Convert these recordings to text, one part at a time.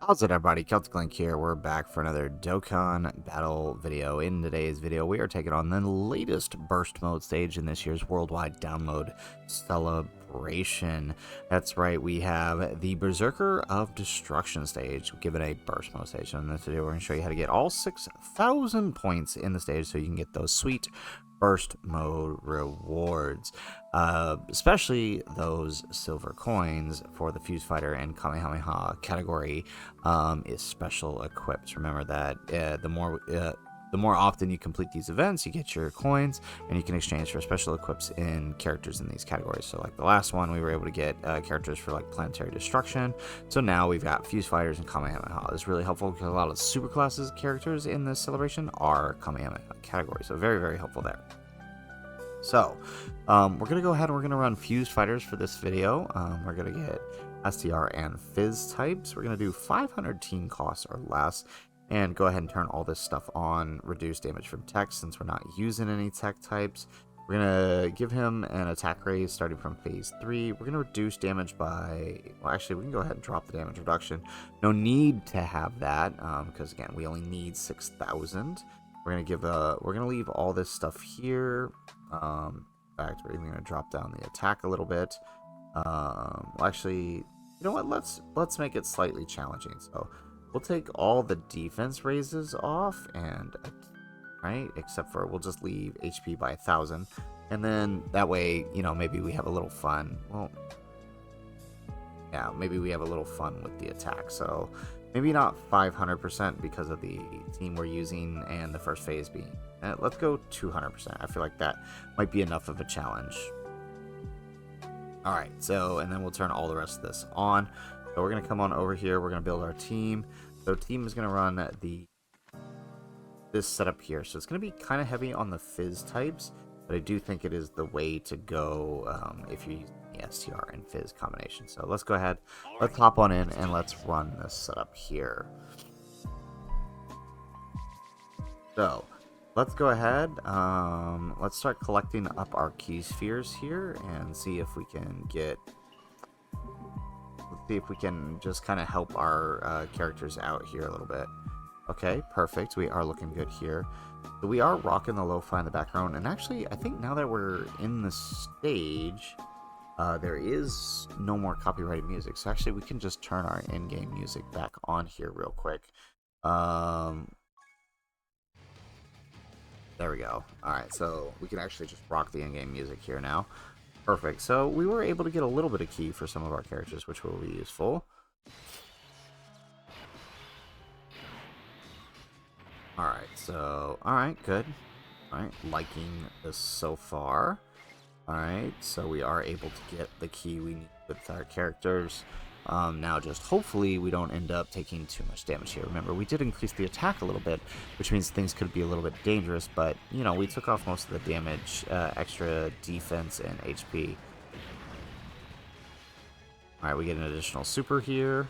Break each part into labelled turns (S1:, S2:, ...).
S1: How's it, everybody? Celtic Link here. We're back for another Dokkan battle video. In today's video, we are taking on the latest burst mode stage in this year's worldwide download celebration. That's right, we have the Berserker of Destruction stage, given a burst mode stage. So in this video, we're going to show you how to get all 6,000 points in the stage so you can get those sweet burst mode rewards, especially those silver coins for the Fuse Fighter and Kamehameha category is special equipped. Remember that the more often you complete these events, you get your coins, and you can exchange for special equips in characters in these categories. So like the last one, we were able to get characters for like Planetary Destruction. So now we've got Fuse Fighters and Kamehameha. It's really helpful because a lot of super classes characters in this celebration are Kamehameha category. So very, very helpful there. So we're going to go ahead and we're going to run Fuse Fighters for this video. We're going to get STR and Fizz types. We're going to do 500 team costs or less. And go ahead and turn all this stuff on. Reduce damage from tech since we're not using any tech types. We're going to give him an attack raise starting from phase 3. We're going to reduce damage by... Well, actually, we can go ahead and drop the damage reduction. No need to have that because, again, we only need 6,000. We're going to give a... We're going to leave all this stuff here. In fact, we're even going to drop down the attack a little bit. Well, actually, you know what? Let's make it slightly challenging. So... we'll take all the defense raises off, and right, except for we'll just leave HP by 1,000, and then that way, you know, maybe we have a little fun. Well, yeah, maybe we have a little fun with the attack. So maybe not 500% because of the team we're using and the first phase being. Let's go 200%. I feel like that might be enough of a challenge. All right, so and then we'll turn all the rest of this on. So we're going to come on over here. We're going to build our team. So team is going to run this setup here. So it's going to be kind of heavy on the Fizz types, but I do think it is the way to go if you use the STR and Fizz combination. So let's go ahead. Let's hop on in and let's run this setup here. So let's go ahead. Let's start collecting up our key spheres here and see if we can get... see if we can just kind of help our characters out here a little bit. Okay, perfect. We are looking good here. So we are rocking the lo-fi in the background, and actually, I think now that we're in the stage, there is no more copyrighted music. So actually, we can just turn our in-game music back on here real quick. There we go. All right, so we can actually just rock the in-game music here now. Perfect. So we were able to get a little bit of key for some of our characters, which will be useful. Alright, so... alright, good. Alright, liking this so far. Alright, so we are able to get the key we need with our characters. Now just hopefully we don't end up taking too much damage here. Remember, we did increase the attack a little bit, which means things could be a little bit dangerous, but, you know, we took off most of the damage, extra defense, and HP. Alright, we get an additional super here.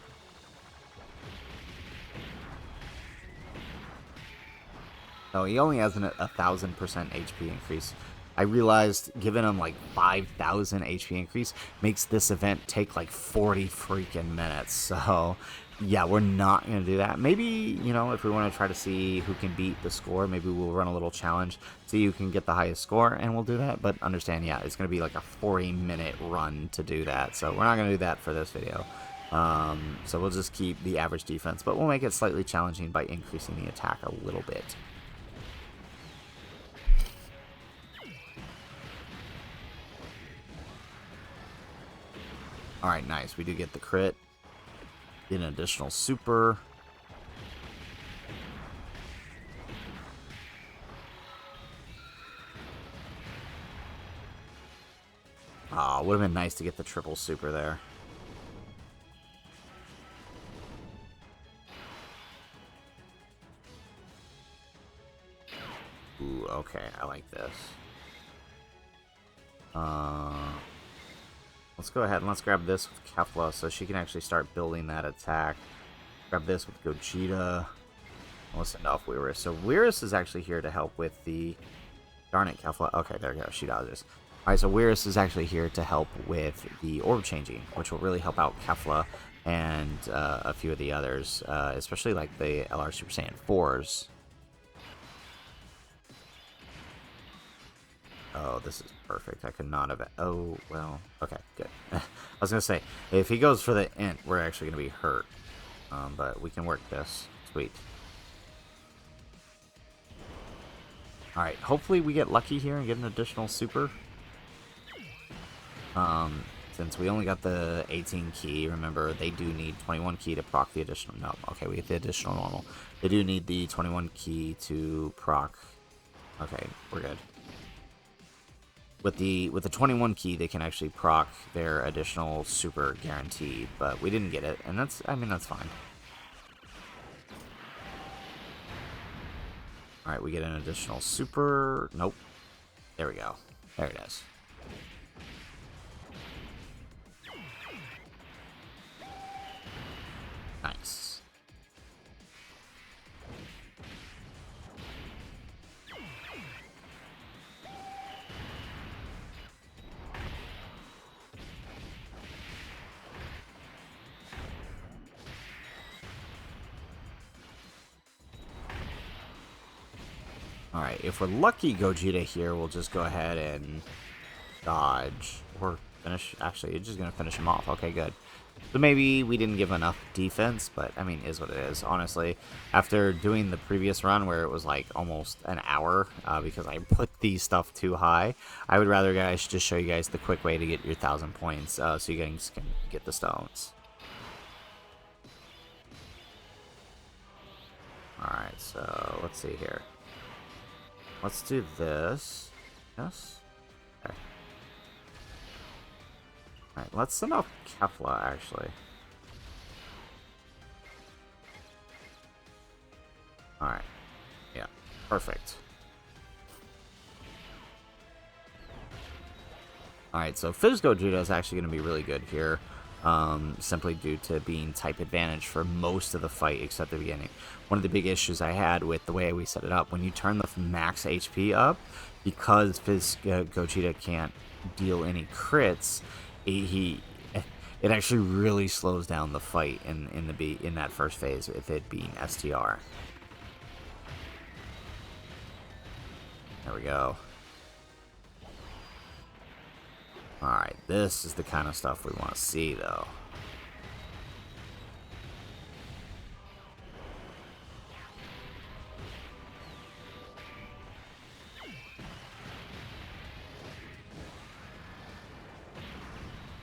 S1: Oh, he only has a 1,000% HP increase. I realized giving him like 5,000 HP increase makes this event take like 40 freaking minutes. So, yeah, we're not going to do that. Maybe, you know, if we want to try to see who can beat the score, maybe we'll run a little challenge, see who can get the highest score, and we'll do that. But understand, yeah, it's going to be like a 40-minute run to do that. So we're not going to do that for this video. So we'll just keep the average defense, but we'll make it slightly challenging by increasing the attack a little bit. Alright, nice. We do get the crit. Get an additional super. Ah, would have been nice to get the triple super there. Ooh, okay. I like this. Let's go ahead and let's grab this with Kefla so she can actually start building that attack. Grab this with Gogeta. Let's send off Weirus. So Weirus is actually here to help with the... darn it, Kefla. Okay, there we go. She dodges. Alright, so Weirus is actually here to help with the orb changing, which will really help out Kefla and a few of the others, especially like the LR Super Saiyan 4s. Oh, this is perfect. I could not have... Oh, well, okay, good. I was going to say, if he goes for the int, we're actually going to be hurt. But we can work this. Sweet. Alright, hopefully we get lucky here and get an additional super. Since we only got the 18 key, remember, they do need 21 key to proc the additional... No, okay, we get the additional normal. They do need the 21 key to proc... Okay, we're good. With the 21 key, they can actually proc their additional super guaranteed, but we didn't get it, and that's... I mean, that's fine. Alright, we get an additional super... Nope. There we go. There it is. Nice. Alright, if we're lucky, Gogeta here will just go ahead and dodge. Or finish... Actually, you're just going to finish him off. Okay, good. So maybe we didn't give enough defense, but I mean, is what it is. Honestly, after doing the previous run where it was like almost an hour because I put these stuff too high, I would rather guys just show you guys the quick way to get your 1,000 points so you guys can get the stones. Alright, so let's see here. Let's do this. Yes? Okay. Alright, let's send off Kefla, actually. Alright. Yeah, perfect. Alright, so FUSED Gogeta is actually going to be really good here. Simply due to being type advantage for most of the fight except the beginning. One of the big issues I had with the way we set it up, when you turn the max HP up, because FUSED Gogeta can't deal any crits, it actually really slows down the fight in that first phase with it being STR. There we go. Alright, this is the kind of stuff we want to see, though.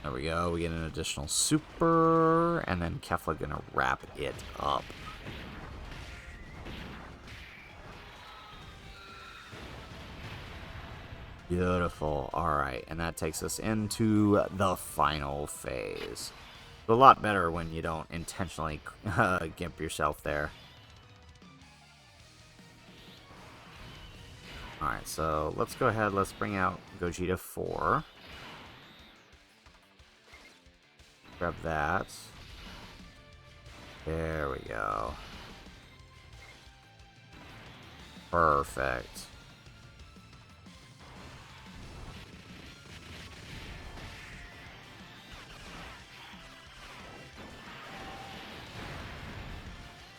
S1: There we go, we get an additional super, and then Kefla gonna wrap it up. Beautiful. Alright, and that takes us into the final phase. It's a lot better when you don't intentionally gimp yourself there. Alright, so let's go ahead, let's bring out Gogeta 4. Grab that. There we go. Perfect.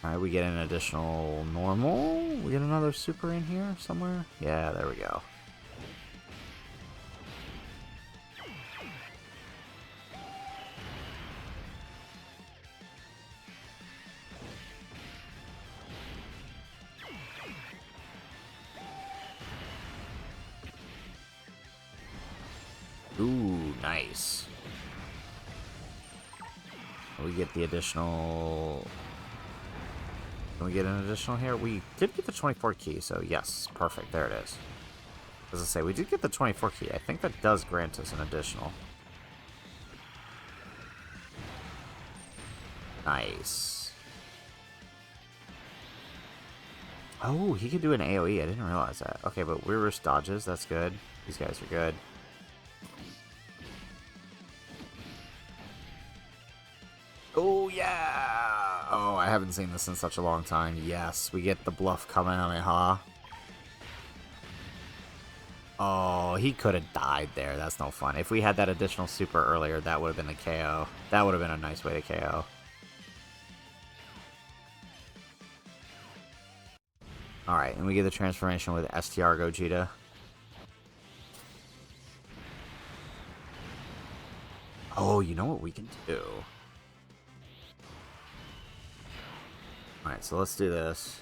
S1: Alright, we get an additional normal. We get another super in here somewhere. Yeah, there we go. Ooh, nice. We get the additional... Can we get an additional here? We did get the 24 key, so yes, perfect. There it is. As I say, we did get the 24 key. I think that does grant us an additional. Nice. Oh, he could do an AoE. I didn't realize that. Okay, but Weirus dodges. That's good. These guys are good. Oh, yeah! Oh, I haven't seen this in such a long time. Yes, we get the bluff Kamehameha. Oh, he could have died there. That's no fun. If we had that additional super earlier, that would have been a KO. That would have been a nice way to KO. Alright, and we get the transformation with STR Gogeta. Oh, you know what we can do? Alright, so let's do this.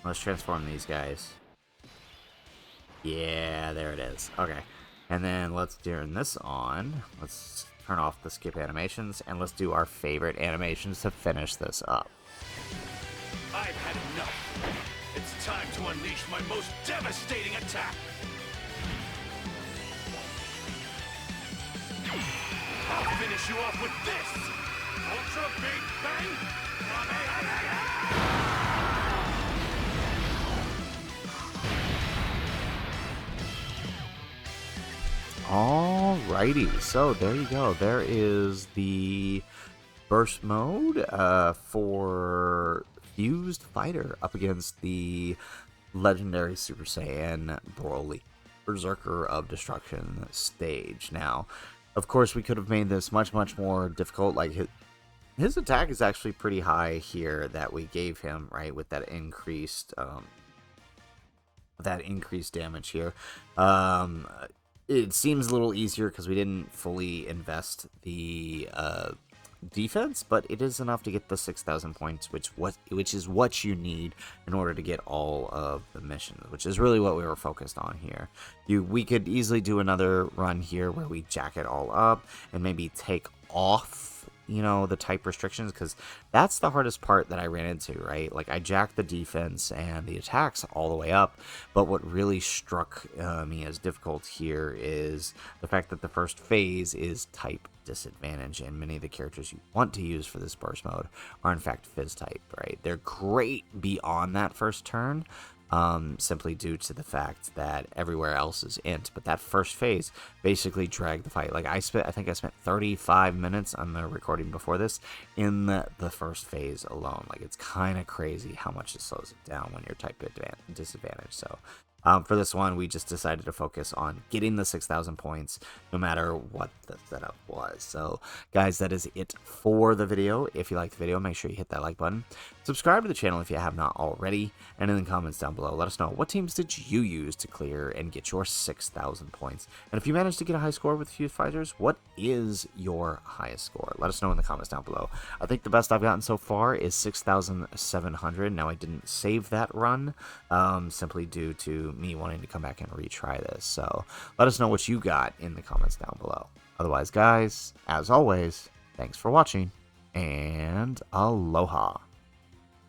S1: Let's transform these guys. Yeah, there it is. Okay. And then let's turn this on. Let's turn off the skip animations, and let's do our favorite animations to finish this up.
S2: I've had enough. It's time to unleash my most devastating attack. I'll finish you off with this. Ultra Big Bang.
S1: Alrighty, so there you go. There is the burst mode for Fused Fighter up against the legendary Super Saiyan BROLY, Berserker of Destruction stage. Now, of course, we could have made this much more difficult. Like his attack is actually pretty high here that we gave him, right, with that increased damage here. It seems a little easier because we didn't fully invest the defense, but it is enough to get the 6,000 points, which is what you need in order to get all of the missions, which is really what we were focused on here. We could easily do another run here where we jack it all up and maybe take off, you know, the type restrictions, because that's the hardest part that I ran into, right? Like, I jacked the defense and the attacks all the way up, but what really struck me as difficult here is the fact that the first phase is type disadvantage, and many of the characters you want to use for this burst mode are in fact Fizz type, right? They're great beyond that first turn, simply due to the fact that everywhere else is int, but that first phase basically dragged the fight. Like, I think I spent 35 minutes on the recording before this in the first phase alone. Like, it's kind of crazy how much it slows it down when you're type disadvantage. So for this one, we just decided to focus on getting the 6,000 points no matter what the setup was. So, guys, that is it for the video. If you liked the video, make sure you hit that like button. Subscribe to the channel if you have not already. And in the comments down below, let us know what teams did you use to clear and get your 6,000 points. And if you managed to get a high score with Fused Fighters, what is your highest score? Let us know in the comments down below. I think the best I've gotten so far is 6,700. Now, I didn't save that run simply due to me wanting to come back and retry this. So let us know what you got in the comments down below. Otherwise, guys, as always, thanks for watching, and aloha.